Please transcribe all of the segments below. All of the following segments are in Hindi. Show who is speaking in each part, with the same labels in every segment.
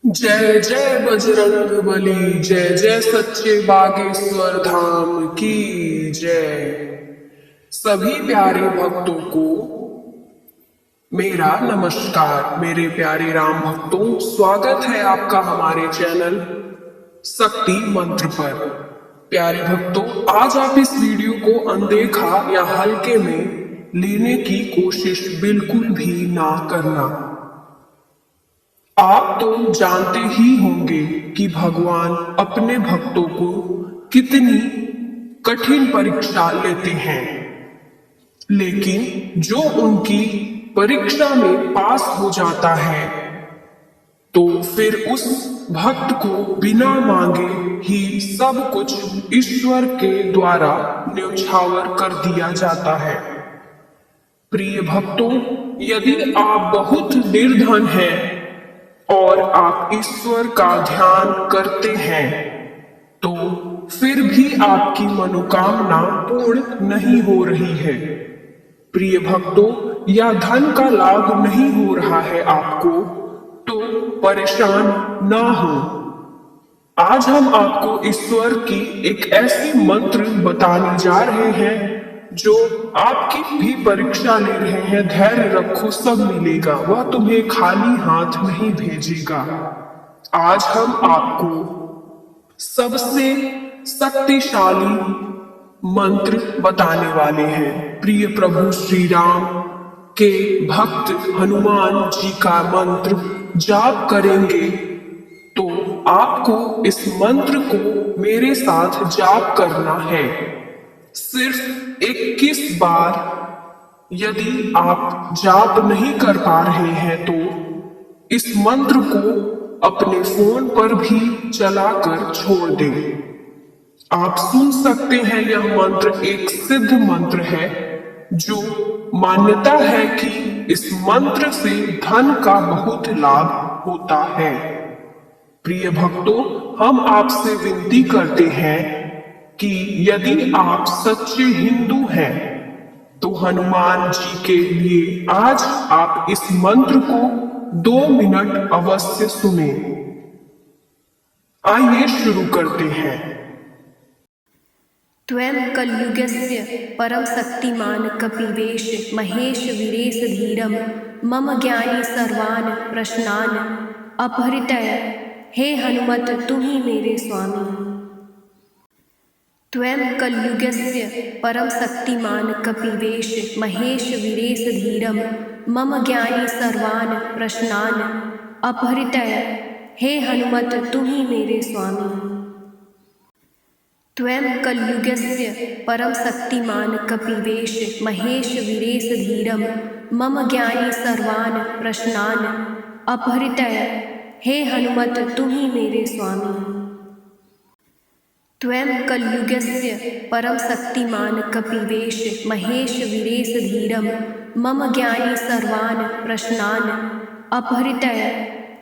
Speaker 1: जय जय बजरंग बली, जय जय सच्चे बागेश्वर धाम की जय। सभी प्यारे भक्तों को मेरा नमस्कार। मेरे प्यारे राम भक्तों, स्वागत है आपका हमारे चैनल शक्ति मंत्र पर। प्यारे भक्तों, आज आप इस वीडियो को अनदेखा या हल्के में लेने की कोशिश बिल्कुल भी ना करना। आप तो जानते ही होंगे कि भगवान अपने भक्तों को कितनी कठिन परीक्षा लेते हैं, लेकिन जो उनकी परीक्षा में पास हो जाता है तो फिर उस भक्त को बिना मांगे ही सब कुछ ईश्वर के द्वारा न्यौछावर कर दिया जाता है। प्रिय भक्तों, यदि आप बहुत निर्धन हैं और आप ईश्वर का ध्यान करते हैं तो फिर भी आपकी मनोकामना पूर्ण नहीं हो रही है। प्रिय भक्तों, या धन का लाभ नहीं हो रहा है आपको तो परेशान ना हो। आज हम आपको ईश्वर की एक ऐसी मंत्र बताने जा रहे हैं जो आपकी भी परीक्षा ले रहे हैं। धैर्य रखो, सब मिलेगा, वह तुम्हें खाली हाथ नहीं भेजेगा। आज हम आपको सबसे शक्तिशाली मंत्र बताने वाले हैं। प्रिय प्रभु श्री राम के भक्त हनुमान जी का मंत्र जाप करेंगे तो आपको इस मंत्र को मेरे साथ जाप करना है, सिर्फ 21 बार। यदि आप जाप नहीं कर पा रहे हैं तो इस मंत्र को अपने फोन पर भी चलाकर छोड़ दें। आप सुन सकते हैं, यह मंत्र एक सिद्ध मंत्र है जो मान्यता है कि इस मंत्र से धन का बहुत लाभ होता है। प्रिय भक्तों, हम आपसे विनती करते हैं कि यदि आप सच्चे हिंदू हैं तो हनुमान जी के लिए आज आप इस मंत्र को 2 मिनट अवश्य सुने। आइए शुरू करते हैं।
Speaker 2: त्वं कलयुगस्य परम शक्तिमान कपिवेश महेश वीरेश धीरम मम ज्ञानी सर्वान प्रश्नान अपहृतय। हे हनुमत, तुम ही मेरे स्वामी। त्वं कलयुगस्य परम शक्तिमान कपिवेश महेश वीरेश धीरम मम ज्ञानी सर्वान प्रश्नान अपहृतय। हे हनुमत, तुम ही मेरे स्वामी। त्वं कलयुगस्य परम शक्तिमान कपिवेश महेश वीरेश धीरम मम ज्ञानी सर्वान प्रश्नान अपहृतय। हे हनुमत, तुम ही मेरे स्वामी। त्वं कलयुगस्य परम शक्तिमान कपिवेश महेश वीरेश धीरम मम ज्ञानी सर्वान प्रश्नान अपहृतय।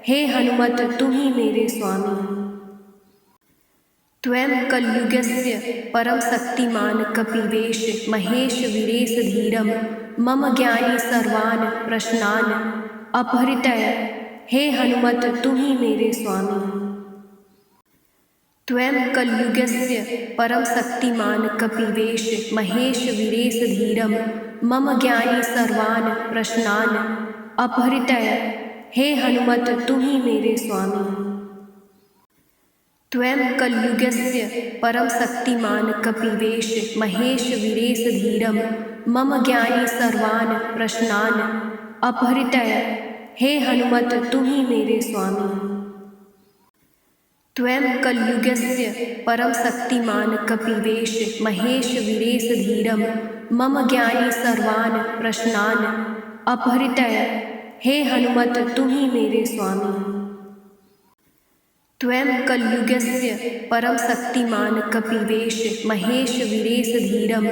Speaker 2: हे हनुमत, तुम ही मेरे स्वामी। त्वं कलयुगस्य परम शक्तिमान कपिवेश महेश वीरेश धीरम मम ज्ञानी सर्वान प्रश्नान अपहृतय। हे हनुमत, तुम ही मेरे स्वामी। त्वं कलयुगस्य परम शक्तिमान कपिवेश महेश वीरेश धीरम मम ज्ञानी सर्वान प्रश्नान अपहृतय। हे हनुमत, तुम ही मेरे स्वामी। त्वं कलयुगस्य परम शक्तिमान कपिवेश महेश वीरेश धीरम मम ज्ञानी सर्वान प्रश्नान अपहृतय। हे हनुमत, तुम ही मेरे स्वामी। त्वं कलयुगस्य परम शक्तिमान कपिवेश महेश वीरेश धीरम मम ज्ञानी सर्वान प्रश्नान अपहृतय। हे हनुमत, तुम ही मेरे स्वामी। त्वं कलयुगस्य परम शक्तिमान कपिवेश महेश वीरेश धीरम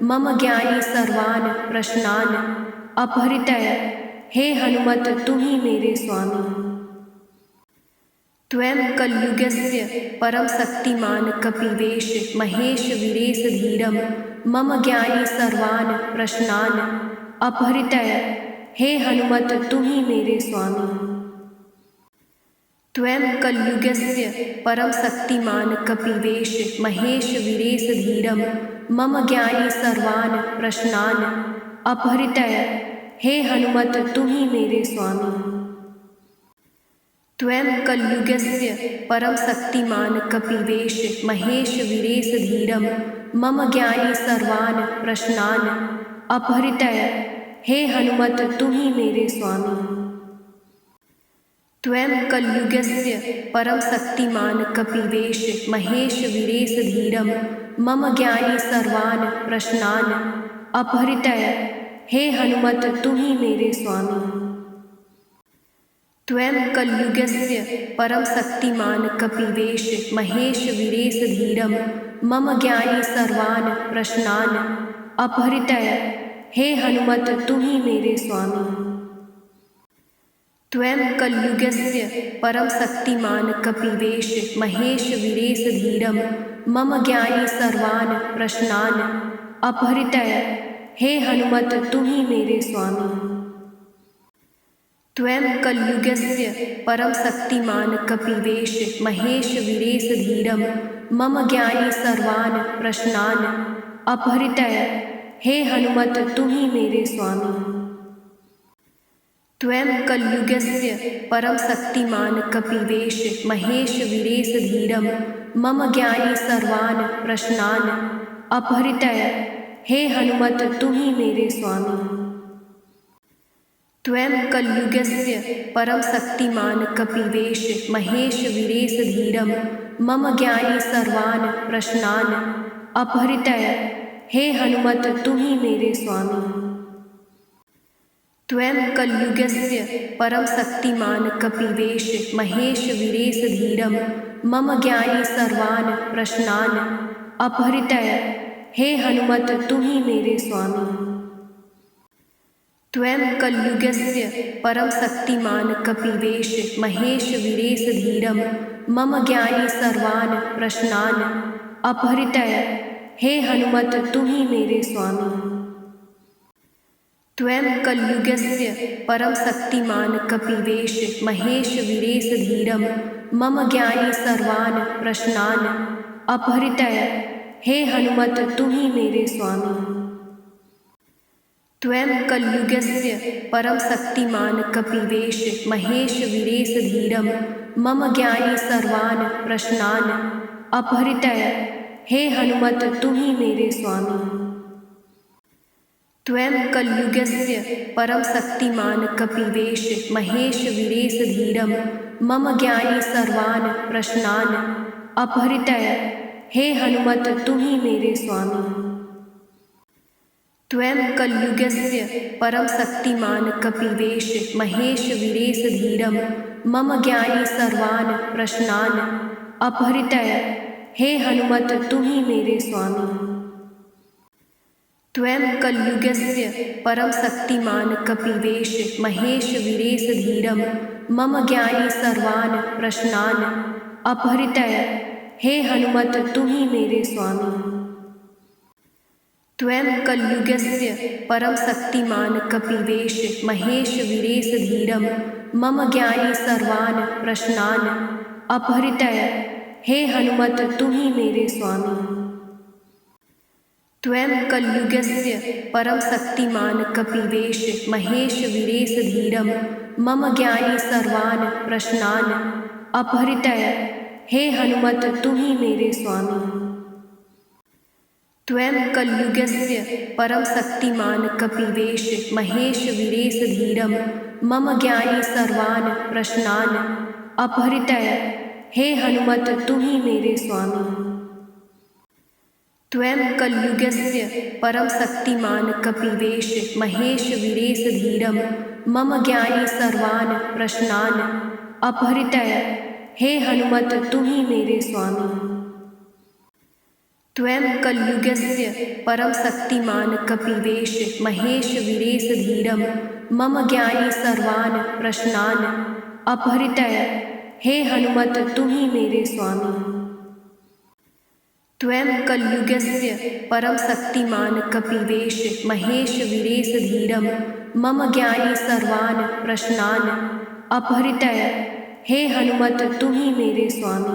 Speaker 2: मम ज्ञानी सर्वान प्रश्नान अपहृतय। हे हनुमत, तुम ही मेरे स्वामी। त्वं कलयुगस्य परम शक्तिमान कपिवेश महेश वीरेश धीरम मम ज्ञानी सर्वान प्रश्नान अपहृतय। हे हनुमत, तुम ही मेरे स्वामी। त्वं कलियुगस्य परम शक्तिमान कपिवेश महेश वीरेश धीरम मम ज्ञानी सर्वान् प्रश्नान् अपहृतय। हे हनुमत तुम ही मेरे स्वामी। त्वं कलियुगस्य परम शक्तिमान कपिवेश महेश वीरेश धीरम मम ज्ञानी सर्वान् प्रश्नान् अपहृतय। हे हनुमत तुम ही मेरे स्वामी। त्वं कलियुगस्य परम शक्तिमान कपिवेश महेश वीरेश धीरम मम ज्ञानी सर्वान् प्रश्नान् अपहृतय। हे हनुमत तुम ही मेरे स्वामी। त्वं कलियुगस्य परम शक्तिमान कपिवेश महेश वीरेश धीरम मम ज्ञानी सर्वान् प्रश्नान् अपहृतय। हे हनुमत तुम ही मेरे स्वामी। त्वं कलियुगस्य परम शक्तिमान कपिवेश महेश वीरेश धीरम मम ज्ञानी सर्वान् प्रश्नान् अपहृतय। हे हनुमत तुम ही मेरे स्वामी। त्वं कलियुगस्य परम शक्तिमान कपिवेश महेश वीरेश धीरम मम ज्ञानी सर्वान् प्रश्नान् अपहृतय। हे हनुमत तुम ही मेरे स्वामी। त्वं कलियुगस्य परम शक्तिमान कपिवेश महेश वीरेश धीरम मम ज्ञानी सर्वान् प्रश्नान् अपहृतय। हे हनुमत तुम ही मेरे स्वामी। त्वं कलियुगस्य परम शक्तिमान कपिवेश महेश वीरेश धीरम मम ज्ञानी सर्वान् प्रश्नान् अपहृतय। हे हनुमत तुम ही मेरे स्वामी। त्वं कलियुगस्य परम शक्तिमान कपिवेश महेश वीरेश धीरम मम ज्ञानी सर्वान् प्रश्नान् अपहृतय। हे हनुमत तुम ही मेरे स्वामी। त्वं कलियुगस्य परम शक्तिमान कपिवेश महेश वीरेश धीरम मम ज्ञानी सर्वान् प्रश्नान् अपहृतय। हे हनुमत तुम ही मेरे स्वामी। त्वं कलियुगस्य परम शक्तिमान कपिवेश महेश वीरेश धीरम मम ज्ञानी सर्वान् प्रश्नान् अपहृतय। हे हनुमत तुम ही मेरे स्वामी। त्वं कलियुगस्य परम शक्तिमान कपिवेश महेश वीरेश धीरम मम ज्ञानी सर्वान् प्रश्नान् अपहृतय। हे हनुमत तुम ही मेरे स्वामी। त्वं कलियुगस्य परम शक्तिमान कपिवेश महेश वीरेश धीरम मम ज्ञानी सर्वान् प्रश्नान् अपहृतय। हे हनुमत तुम ही मेरे स्वामी। त्वं कलियुगस्य परम शक्तिमान कपिवेश महेश वीरेश धीरम मम ज्ञानी सर्वान् प्रश्नान् अपहृतय। हे हनुमत तुम ही मेरे स्वामी। त्वं कलियुगस्य परम शक्तिमान कपिवेश महेश वीरेश धीरम मम ज्ञानी सर्वान् प्रश्नान् अपहृतय। हे हनुमत तुम ही मेरे स्वामी। त्वं कलियुगस्य परम शक्तिमान कपिवेश महेश वीरेश धीरम मम ज्ञानी सर्वान् प्रश्नान् अपहृतय। हे हनुमत तुम ही मेरे स्वामी। त्वं कलियुगस्य परम शक्तिमान कपिवेश महेश वीरेश धीरम मम ज्ञानी सर्वान् प्रश्नान् अपहृतय। हे हनुमत तुम ही मेरे स्वामी। त्वं कलियुगस्य परम शक्तिमान कपिवेश महेश वीरेश धीरम मम ज्ञानी सर्वान् प्रश्नान् अपहृतय। हे हनुमत तुम ही मेरे स्वामी। त्वं कलियुगस्य परम शक्तिमान कपिवेश महेश वीरेश धीरम मम ज्ञानी सर्वान् प्रश्नान् अपहृतय। हे हनुमत तुम ही मेरे स्वामी। त्वं कलियुगस्य परम शक्तिमान कपिवेश महेश वीरेश धीरम मम ज्ञानी सर्वान् प्रश्नान् अपहृतय। हे हनुमत तुम ही मेरे स्वामी। त्वं कलियुगस्य परम शक्तिमान कपिवेश महेश वीरेश धीरम मम ज्ञानी सर्वान् प्रश्नान् अपहृतय। हे हनुमत तुहि मेरे स्वामी।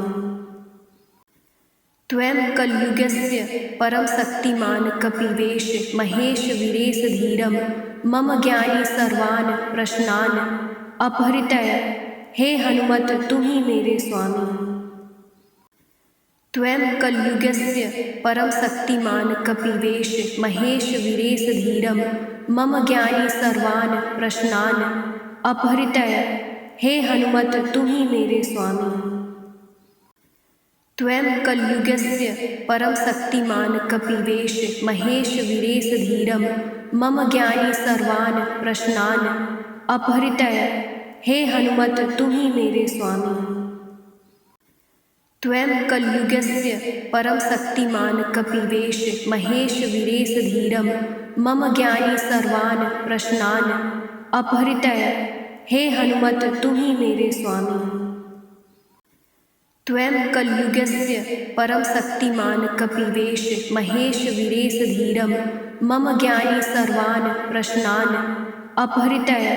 Speaker 2: त्वं कलियुगस्य परम शक्तिमान कपिवेश महेश वीरेश धीरम मम ज्ञानी सर्वान् प्रश्नान् अपहृतय हे हनुमत तुहि मेरे स्वामी। त्वं कलियुगस्य परम शक्तिमान कपिवेश महेश वीरेश धीरम मम ज्ञानी सर्वान् प्रश्नान् अपहृतय हे हनुमत तुहि मेरे स्वामी। त्वं कलियुगस्य परम शक्तिमान कपिवेश महेश वीरेश धीरम मम ज्ञानी सर्वान् प्रश्नान् अपहृतय हे हनुमत तुहि मेरे स्वामी। त्वं कलियुगस्य परम शक्तिमान कपिवेश महेश वीरेश धीरम मम ज्ञानी सर्वान् प्रश्नान् अपहृतय हे हनुमत तुहि मेरे स्वामी। त्वं कलियुगस्य परम शक्तिमान कपिवेश महेश वीरेश धीरम मम ज्ञानी सर्वान् प्रश्नान् अपहृतय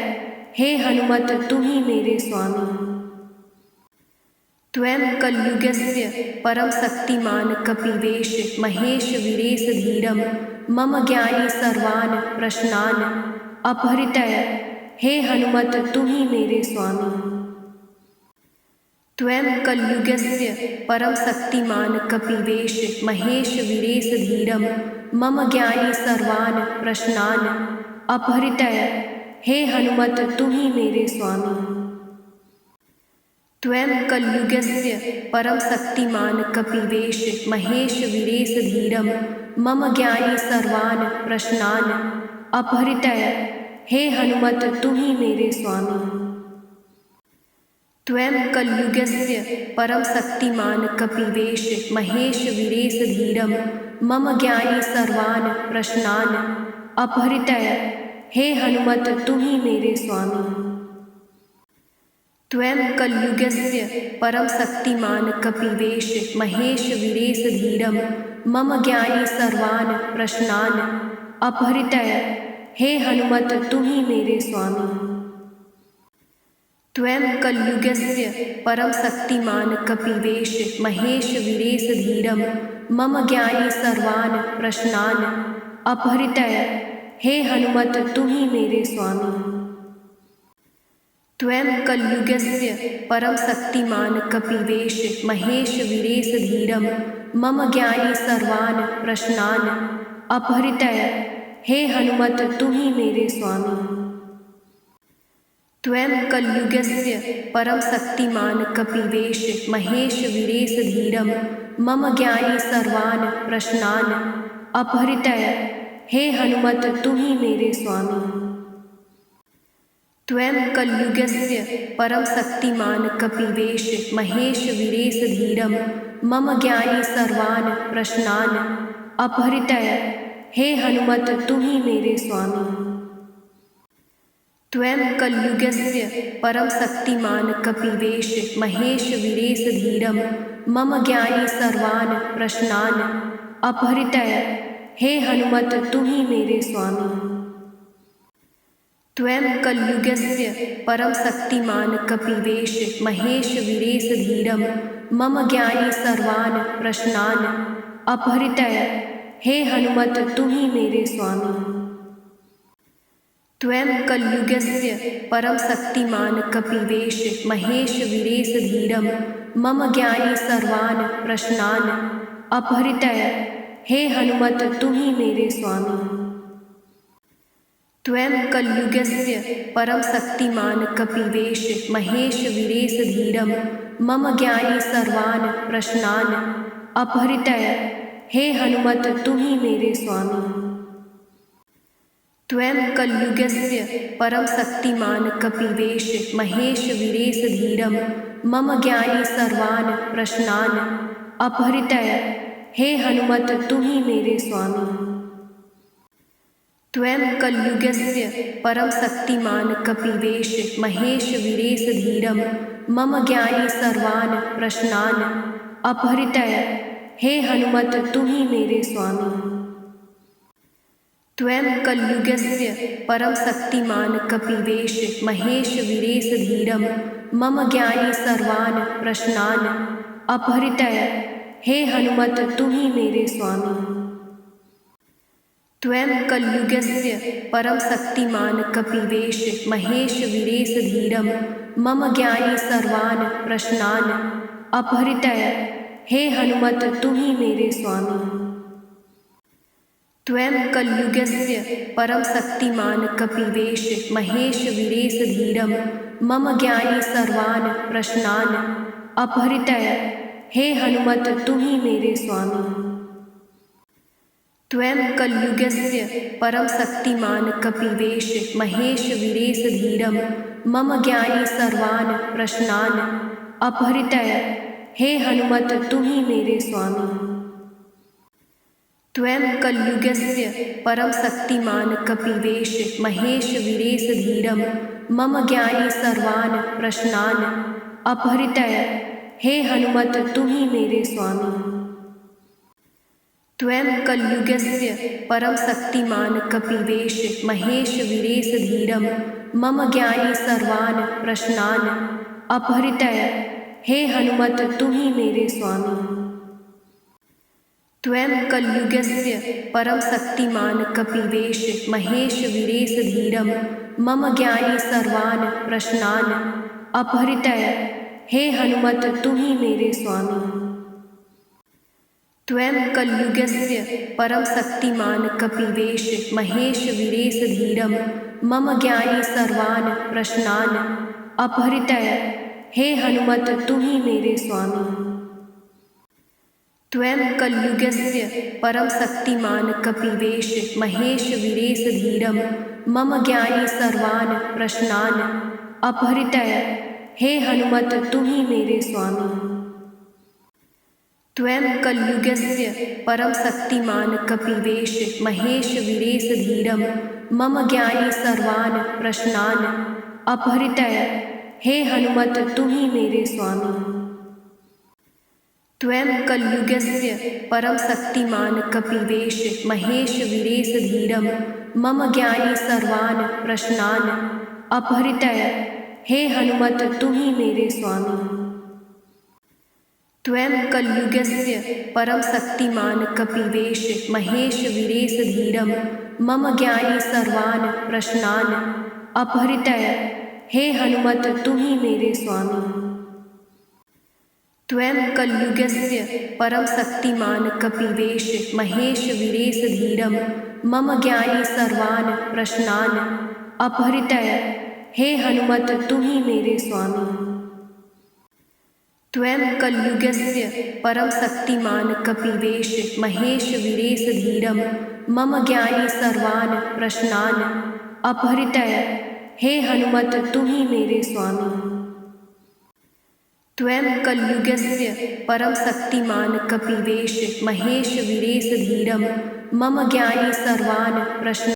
Speaker 2: हे हनुमत तुहि मेरे स्वामी। त्वं कलियुगस्य परम शक्तिमान कपिवेश महेश वीरेश धीरम मम ज्ञानी सर्वान् प्रश्नान् अपहृतय हे हनुमत तुहि मेरे स्वामी। त्वं कलियुगस्य परम शक्तिमान कपिवेश महेश वीरेश धीरम मम ज्ञानी सर्वान् प्रश्नान् अपहृतय हे हनुमत तुहि मेरे स्वामी। त्वं कलियुगस्य परम शक्तिमान कपिवेश महेश वीरेश धीरम मम ज्ञानी सर्वान् प्रश्नान् अपहृतय हे हनुमत तुहि मेरे स्वामी। त्वं कलियुगस्य परम शक्तिमान कपिवेश महेश वीरेश धीरम मम ज्ञानी सर्वान् प्रश्नान् अपहृतय हे हनुमत तुहि मेरे स्वामी। त्वं कलियुगस्य परम शक्तिमान कपिवेश महेश वीरेश धीरम मम ज्ञानी सर्वान् प्रश्नान् अपहृतय हे हनुमत तुहि मेरे स्वामी। त्वं कलियुगस्य परम शक्तिमान कपिवेश महेश वीरेश धीरम मम ज्ञानी सर्वान् प्रश्नान् अपहृतय हे हनुमत तुहि मेरे स्वामी। त्वं कलियुगस्य परम शक्तिमान कपिवेश महेश वीरेश धीरम मम ज्ञानी सर्वान् प्रश्नान् अपहृतय हे हनुमत तुहि मेरे स्वामी। त्वं कलियुगस्य परम शक्तिमान कपिवेश महेश वीरेश धीरम मम ज्ञानी सर्वान् प्रश्नान् अपहृतय हे हनुमत तुहि मेरे स्वामी। त्वं कलियुगस्य परम शक्तिमान कपिवेश महेश वीरेश धीरम मम ज्ञानी सर्वान् प्रश्नान् अपहृतय हे हनुमत तुहि मेरे स्वामी। त्वं कलियुगस्य परम शक्तिमान कपिवेश महेश वीरेश धीरम मम ज्ञानी सर्वान् प्रश्नान् अपहृतय हे हनुमत तुहि मेरे स्वामी। त्वं कलियुगस्य परम शक्तिमान कपिवेश महेश वीरेश धीरम मम ज्ञानी सर्वान् प्रश्नान् अपहृतय हे हनुमत तुहि मेरे स्वामी। त्वं कलियुगस्य परम शक्तिमान कपिवेश महेश वीरेश धीरम मम ज्ञानी सर्वान् प्रश्नान् अपहृतय हे हनुमत तुहि मेरे स्वामी। त्वं कलियुगस्य परम शक्तिमान कपिवेश महेश वीरेश धीरम मम ज्ञानी सर्वान् प्रश्नान् अपहृतय हे हनुमत तुहि मेरे स्वामी। त्वं कलियुगस्य परम शक्तिमान कपिवेश महेश वीरेश धीरम मम ज्ञानी सर्वान् प्रश्नान् अपहृतय हे हनुमत तुहि मेरे स्वामी। त्वं कलियुगस्य परम शक्तिमान कपिवेश महेश वीरेश धीरम मम ज्ञानी सर्वान् प्रश्नान् अपहृतय हे हनुमत तुहि मेरे स्वामी। त्वं कलियुगस्य परम शक्तिमान कपिवेश महेश वीरेश धीरम मम ज्ञानी सर्वान् प्रश्नान् अपहृतय। हे हनुमत तुम ही मेरे स्वामी। त्वं कलियुगस्य परम शक्तिमान कपिवेश महेश वीरेश धीरम मम ज्ञानी सर्वान् प्रश्नान् अपहृतय। हे हनुमत तुम ही मेरे स्वामी। त्वं कलियुगस्य परम शक्तिमान कपिवेश महेश वीरेश धीरम मम ज्ञानी सर्वान् प्रश्नान् अपहृतय। हे हनुमत तुम ही मेरे स्वामी। त्वं कलियुगस्य परम शक्तिमान कपिवेश महेश वीरेश धीरम मम ज्ञानी सर्वान् प्रश्नान् अपहृतय। हे हनुमत तुम ही मेरे स्वामी। त्वं कलियुगस्य परम शक्तिमान कपिवेश महेश वीरेश धीरम मम ज्ञानी सर्वान् प्रश्नान् अपहृतय। हे हनुमत तुम ही मेरे स्वामी। त्वं कलियुगस्य परम शक्तिमान कपिवेश महेश वीरेश धीरम मम ज्ञानी सर्वान् प्रश्नान् अपहृतय। हे हनुमत तुम ही मेरे स्वामी। त्वं कलियुगस्य परम शक्तिमान कपिवेश महेश वीरेश धीरम मम ज्ञानी सर्वान् प्रश्नान् अपहृतय। हे हनुमत तुम ही मेरे स्वामी। त्वं कलियुगस्य परम शक्तिमान कपिवेश महेश वीरेश धीरम मम ज्ञानी सर्वान् प्रश्नान् अपहृतय। हे हनुमत तुम ही मेरे स्वामी। त्वं कलियुगस्य परम शक्तिमान कपिवेश महेश वीरेश धीरम मम ज्ञानी सर्वान् प्रश्नान् अपहृतय। हे हनुमत तुम ही मेरे स्वामी। त्वं कलियुगस्य परम शक्तिमान कपिवेश महेश वीरेश धीरम मम ज्ञानी सर्वान् प्रश्नान् अपहृतय। हे हनुमत तुम ही मेरे स्वामी। त्वं कलियुगस्य परम शक्तिमान कपिवेश महेश वीरेश धीरम मम ज्ञानी सर्वान् प्रश्नान् अपहृतय। हे हनुमत तुम ही मेरे स्वामी। त्वं कलियुगस्य परम शक्तिमान कपिवेश महेश वीरेश धीरम मम ज्ञानी सर्वान् प्रश्नान् अपहृतय। हे हनुमत तुम ही मेरे स्वामी। त्वं कलियुगस्य परम शक्तिमान कपिवेश महेश वीरेश धीरम मम ज्ञानी सर्वान् प्रश्नान् अपहृतय। हे हनुमत तुम ही मेरे स्वामी। त्वं कलियुगस्य परम शक्तिमान कपिवेश महेश वीरेश धीरम मम ज्ञानी सर्वान् प्रश्नान् अपहृतय। हे हनुमत तुम ही मेरे स्वामी। त्वं कलियुगस्य परम शक्तिमान कपिवेश महेश वीरेश धीरम मम ज्ञानी सर्वान् प्रश्नान्